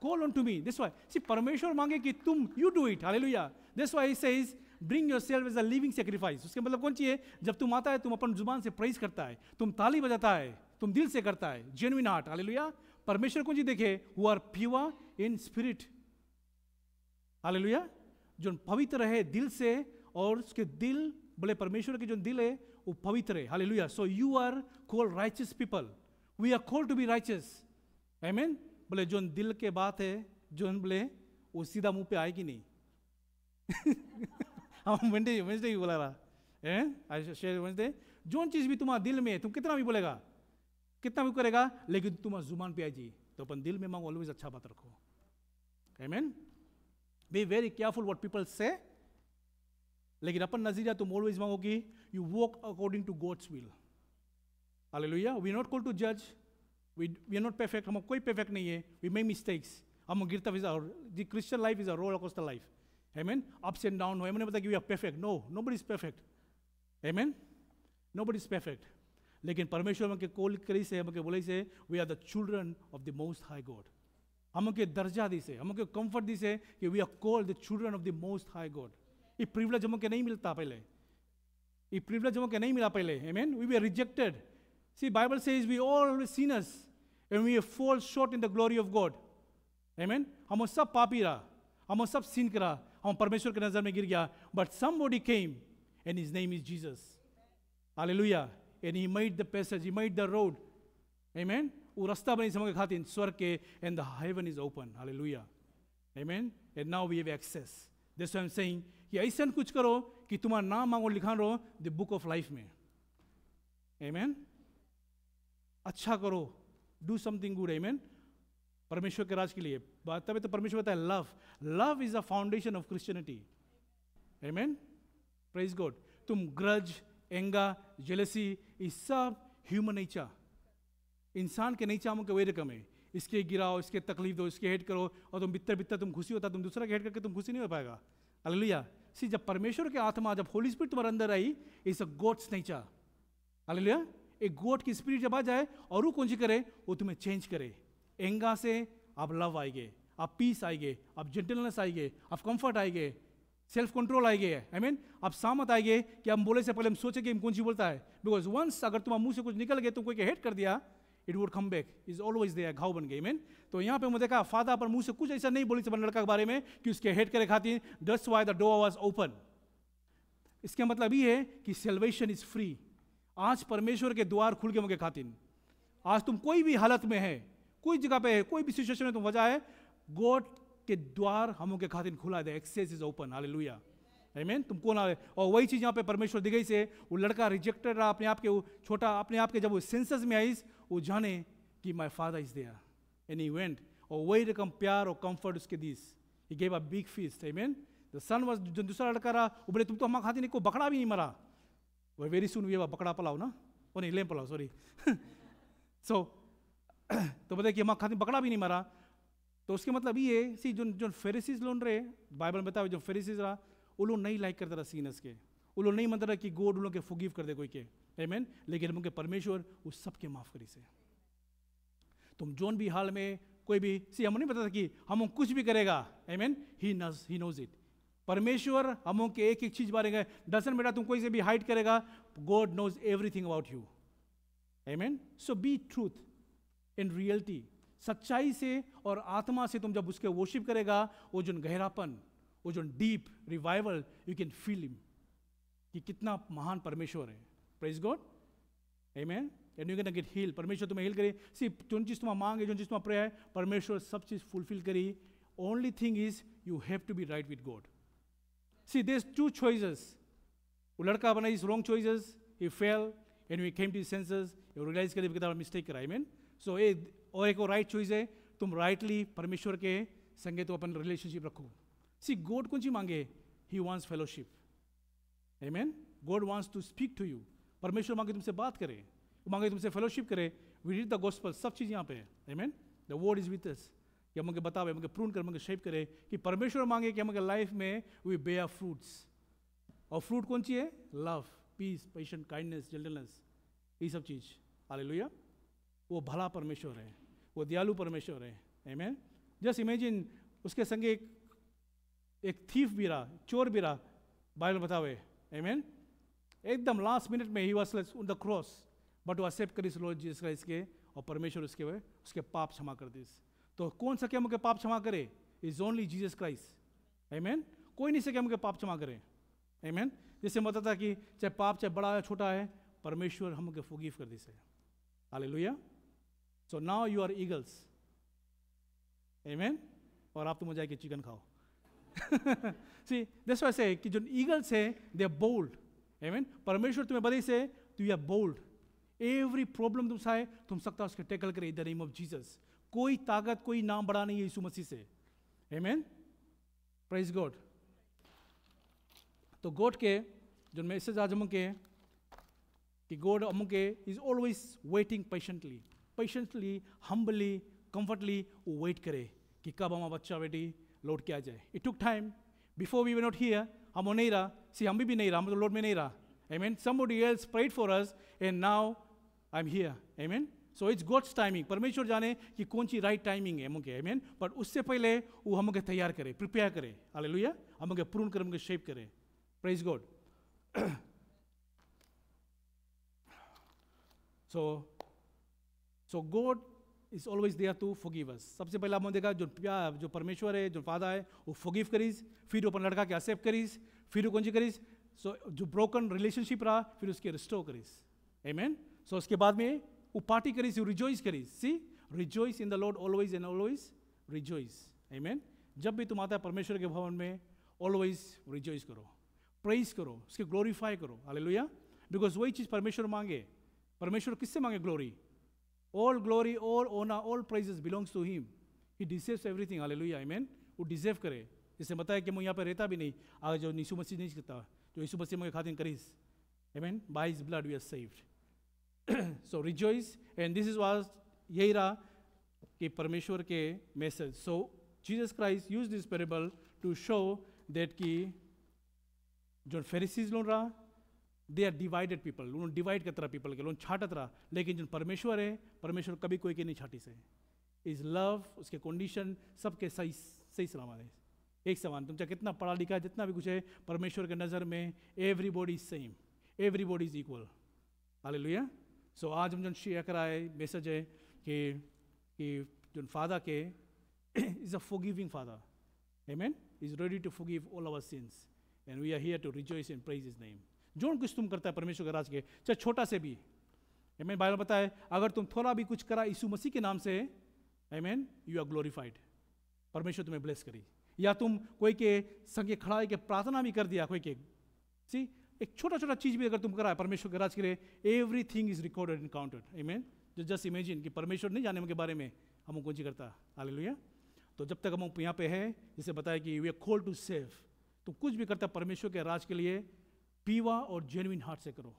call on to me. This why see परमेश्वर मांगे कि तुम you do it, hallelujah. This why he says bring yourself as a living sacrifice. उसके मतलब कौन सी है, जब तुम आता है तुम अपन जुबान से प्रेज करता है, तुम ताली बजाता है, तुम दिल से करता है, जेन्युइन हार्ट, हालेलुया। परमेश्वर कौन सी देखे, who are pure in spirit, hallelujah, जो पवित्र है दिल से, और उसके दिल बोले परमेश्वर के जो दिल है वो पवित्र है, hallelujah. So you are called righteous people, we are called to be righteous, amen. बोले जो दिल के बात है, जो बोले वो सीधा मुंह पे आएगी नहीं हम वेंसडे ही बोला रहा वेंसडे, जो चीज भी तुम्हारा दिल में है, तुम कितना भी बोलेगा, कितना भी करेगा, लेकिन तुम्हारा जुबान पे आएगी, तो अपन दिल में मांगो, ऑलवेज अच्छा बात रखो, amen. Be very careful what people say, लेकिन अपन नजरिया तुम ऑलवेज मांगो कि you walk according to God's will, hallelujah. We are not called to जज, वी आर नॉट परफेक्ट, हम कोई परफेक्ट नहीं है, वी मेक मिस्टेक्स, हम गिरता the Christian life is a roller coaster life, amen, ups and down हो। मैंने बताया कि we are perfect, no, nobody is perfect, amen, nobody is perfect, लेकिन परमेश्वर हमके कॉल करी से, हमके बोले से we are the children of the most high God, हमके दर्जा दी से, हमके कंफर्ट दी से कि we are called the children of the most high God. ये प्रिविलेज हमके नहीं मिलता पहले, ये प्रिविलेज हमके नहीं मिला पहले, amen. We were rejected, see Bible says we all sinners and we fall short in the glory of God, amen. हम सब पापी रहा, हम सब सिन करा, हम परमेश्वर के नजर में गिर गया, but somebody came and his name is Jesus, hallelujah, and he made the passage, he made the road, amen। वो रास्ता बनी समझ के खातिर स्वर्ग के, and the heaven is open, hallelujah, amen, and now we have access। that's why I'm saying कि ऐसा कुछ करो कि तुम्हारा नाम मांगो लिखा रहो the book of life में, amen। अच्छा करो, do something good, amen, परमेश्वर के राज के लिए। तभी तो परमेश्वर बताया love, love is the foundation of Christianity. Amen, praise God. तुम ग्रज, एंगा, जेलसी, ये सब ह्यूमन नेचर, इंसान के नेचर में वही रकम है। इसके गिराओ, इसके तकलीफ दो, इसके हेट करो, और तुम बित्तर बित्तर तुम खुशी होता, तुम दूसरा के हेट करके तुम खुशी नहीं हो पाएगा। हालेलुया। सी जब परमेश्वर के आत्मा, जब होली स्पिरिट तुम्हारे अंदर आई, it's a God's nature. Hallelujah. एक गॉड की स्पिरिट जब आ जाए और वो कौन सी करे, वो तुम्हें चेंज करे। एंगा से आप लव आएंगे, आप पीस आएंगे, आप जेंटलनेस आएंगे, आप कंफर्ट आएंगे, सेल्फ कंट्रोल आएंगे। आई मीन आप सामत आएंगे कि हम बोले से पहले हम सोचे कि हम कौन सी बोलता है। बिकॉज वंस अगर तुम्हारे मुंह से कुछ निकल गया, तुम कोई हेट कर दिया, it would come back, is always there, घाव बन गई। मीन तो यहाँ पे मुझे कहा फादर पर मुंह से कुछ ऐसा नहीं बोली सब लड़का के बारे में कि उसके हेट करे खातिर, that's why the door was open. इसका मतलब ये है कि सेल्वेशन इज फ्री। आज परमेश्वर के द्वार खुल गए मुझे खातिर। आज तुम कोई भी हालत में है, कोई जगह पे है, कोई भी सिचुएशन में तुम वजह है, गॉड के द्वार हम के खातिर खुला दे, एक्सेस इज ओपन। हालेलुया, आमीन। तुम कौन आए, और वही चीज यहाँ पे परमेश्वर दी गई से वो लड़का रिजेक्टेड रहा अपने आप के, वो छोटा अपने आप के, जब वो सेंसस में आई, वो जाने कि my father is there and he went, और वही रकम प्यार और कंफर्ट उसके this, he gave a big feast. Amen. The son was, जो दूसरा लड़का रहा, वो बोले तुम तो हमारे खातिर को बकरा भी नहीं मरा, वो वेरी सुन वी बकरा पलाओ ना, वो नहीं लेम पलाओ, सॉरी। सो तो बताए कि हमारे खातिर बकरा भी नहीं मरा। तो उसके मतलब ये सी जो जो फेरिसीज लोग रहे, बाइबल में बताओ जो फेरिसीज रहा, वो लोग नहीं लाइक करता रहा सीनस के, वो लोग नहीं मानता रहा कि गॉड उन लोग के फॉरगिव कर दे कोई के। आमीन। लेकिन उनके परमेश्वर वो सबके माफ करी से। तुम जोन भी हाल में कोई भी सी, हम नहीं बताता कि हम कुछ भी करेगा। आमीन। He knows it. परमेश्वर हम के एक एक चीज बारे में डजंट बेटा तुम कोई से भी हाइड करेगा, God knows everything about you. Amen. So be truth in reality, सच्चाई से और आत्मा से तुम जब उसके वर्शिप करेगा, वो जो गहरापन, वो जो deep revival, you can feel him कि कितना महान परमेश्वर है। Praise God. Amen. And you can get heal. परमेश्वर तुम्हें हील करे। सी जो चीज तुम्हारा मांगे, जो चीज तुम्हारा प्रेयर है, परमेश्वर सब चीज फुलफिल करी। Only thing is you have to be right with God. See there is two choices. वो लड़का बना is wrong choices, he fell and we came to his senses, you realise करे कि मिस्टेक करा। आमीन। सो और एक राइट चॉइस है, तुम राइटली परमेश्वर के संगे तो अपन रिलेशनशिप रखो। सी गॉड कौन सी मांगे, he wants fellowship. Amen. God wants to speak to you. परमेश्वर मांगे तुमसे बात करे, वो मांगे तुमसे फेलोशिप करे। वी रीड द गॉस्पेल, सब चीज यहाँ पे है। आमीन। The word is with us, कि हम बतावे, हम प्रून कर, हम शेप करे कि परमेश्वर मांगे कि हम लाइफ में वी बेयर फ्रूट्स। और फ्रूट कौन सी है, love, peace, patience, kindness, gentleness, ये सब चीज। हालेलुया। वो भला परमेश्वर है, वो दयालु परमेश्वर है। आमीन। जस्ट इमेजिन उसके संगे एक थीफ भी रहा, चोर भी रहा, बाइबल बतावे। आमीन। एकदम लास्ट मिनट में he was on the cross, but वो एक्सेप्ट करी लॉर्ड जीसस क्राइस्ट के, और परमेश्वर उसके पाप क्षमा कर दी। तो कौन सके हमके पाप क्षमा करे, इज ओनली जीसस क्राइस्ट। आमीन। कोई नहीं सके हमके पाप क्षमा करे। आमीन। जैसे मैं बताता कि चाहे पाप चाहे बड़ा है छोटा है, परमेश्वर हमके फॉरगिव कर दी से। Hallelujah. So now you are eagles. Amen. और आप तो मजा के चिकन खाओ। सी दैट्स व्हाई आई से कि जो ईगल्स है दे आर बोल्ड। आमीन। परमेश्वर तुम्हें बदे से तो you are bold. Every problem तुम साए तुम सकता उसके टैकल करे in the name of Jesus. कोई ताकत, कोई नाम बड़ा नहीं है यीशु मसीह से। आमीन। Praise God. तो गॉड के जो मैसेज आज हम के कि गॉड हम के is always waiting patiently, humbly, comfortly, वो वेट करे कि कब हमारा बच्चा बेटी लौट के आ जाए। It took time before we were not here, हम नहीं रहा, सी हम भी नहीं रहा, हम तो लॉर्ड में नहीं रहा। आमीन। somebody else prayed for us and now I'm here. Amen. So it's God's timing. परमेश्वर जाने कि कौन सी राइट टाइमिंग है हमके। आमीन। पर उससे पहले वो हमके तैयार करे, प्रिपेयर करे। हालेलुया। हमके प्रून करे, हमके शेप करे। Praise God. So God is always there to forgive us. सबसे पहला हमने देखा जो परमेश्वर है, जो फादर है, वो forgive करीज, फिर अपन लड़का के accept करीज, फिर कौन सी करीज, so जो broken relationship रहा, फिर उसके restore करीज। Amen. So उसके बाद में वो पार्टी करीज, वो rejoice curries. See, rejoice in the Lord always and always rejoice. Amen. जब भी तुम आता है परमेश्वर के भवन में, always rejoice करो, praise करो, उसके glorify करो। Hallelujah. Because वही चीज परमेश्वर मांगे। परमेश्वर किससे मांगे glory? All glory, all honor, all praises belongs to Him. He deserves everything, hallelujah, आमीन। वो डिजर्व करे, जैसे बताया कि मैं यहाँ पर रहता भी नहीं अगर जो यीशु मसीह नहीं करता, जो यीशु मसीह मुझे खातिर करीस, amen, by his blood we are saved. So rejoice, and this is was, यही रहा कि परमेश्वर के message. So Jesus Christ use this parable to show that कि जो फेरिसीज लोग रहा, दे आर डिवाइडेड पीपल, उन्होंने डिवाइड करता रहा पीपल के, लोग छाटत रहा, लेकिन जो परमेश्वर है, परमेश्वर कभी कोई के नहीं छाटी से। इज लव, उसके कंडीशन सबके सही सही सलामत है, एक समान। तुम चाहे कितना पढ़ा लिखा है, जितना भी कुछ है, परमेश्वर के नज़र में everybody is same, everybody is equal, hallelujah. So आज हम जो शेयर करा है मैसेज है कि जो फादर के is a forgiving father, amen, is ready to forgive all our sins, and we are here to rejoice and praise his name. जो कुछ तुम करता है परमेश्वर के राज के, चाहे छोटा से भी, आमीन, बाइबल बताए अगर तुम थोड़ा भी कुछ करा यीशु मसीह के नाम से, आमीन, यू आर ग्लोरीफाइड, परमेश्वर तुम्हें ब्लेस करी। या तुम कोई के संगे खड़ा है के प्रार्थना भी कर दिया, कोई के सी एक छोटा छोटा चीज भी अगर तुम करा है परमेश्वर के राज के लिए, everything is recorded and counted, आमीन। जस्ट इमेजिन कि परमेश्वर नहीं जाने के बारे में हम कौन चीज करता, हालेलुया। तो जब तक हम यहाँ पे है, जैसे बताया कि we are called to save, तुम कुछ भी करता परमेश्वर के राज के लिए पीवा और जेन्युइन हार्ट से करो,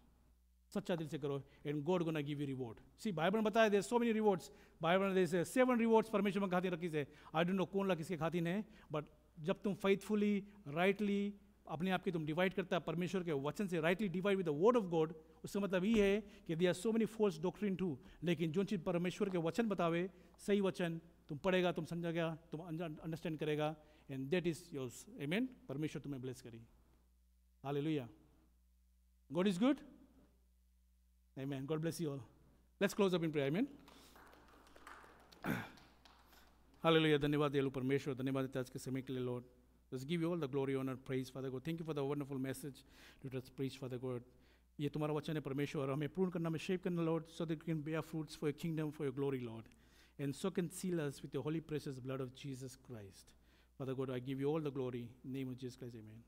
सच्चा दिल से करो, and God gonna give you reward. See Bible में बताया, there so many rewards, Bible में देयर 7 रिवॉर्ड्स परमेश्वर में खातिर रखी से, आई डोंट नो कौन ला किसके खातिर है, बट जब तुम फेथफुली राइटली अपने आप की तुम डिवाइड करता है परमेश्वर के वचन से, rightly divide with the word of God, उसका मतलब ये है कि there are so many false doctrine too, लेकिन जो चीज़ परमेश्वर के वचन बतावे, सही वचन तुम पढ़ेगा, तुम समझेगा, तुम अंडरस्टैंड करेगा, एंड दैट इज योर्स, आमीन। परमेश्वर तुम्हें ब्लेस करी, hallelujah. God is good, amen. God bless you all. Let's close up in prayer, amen. Hallelujah. धन्यवाद यीशु परमेश्वर, धन्यवाद आज के समय के लिए Lord. Let's give you all the glory, honor, praise, Father God. Thank you for the wonderful message that was preached, Father God. ये तुम्हारा वचन है परमेश्वर, हमें पूर्ण करना, हमें शेप करना Lord, so that we can bear fruits for your kingdom, for your glory, Lord. And so can seal us with your holy precious blood of Jesus Christ. Father God, I give you all the glory. In the name of Jesus Christ, amen.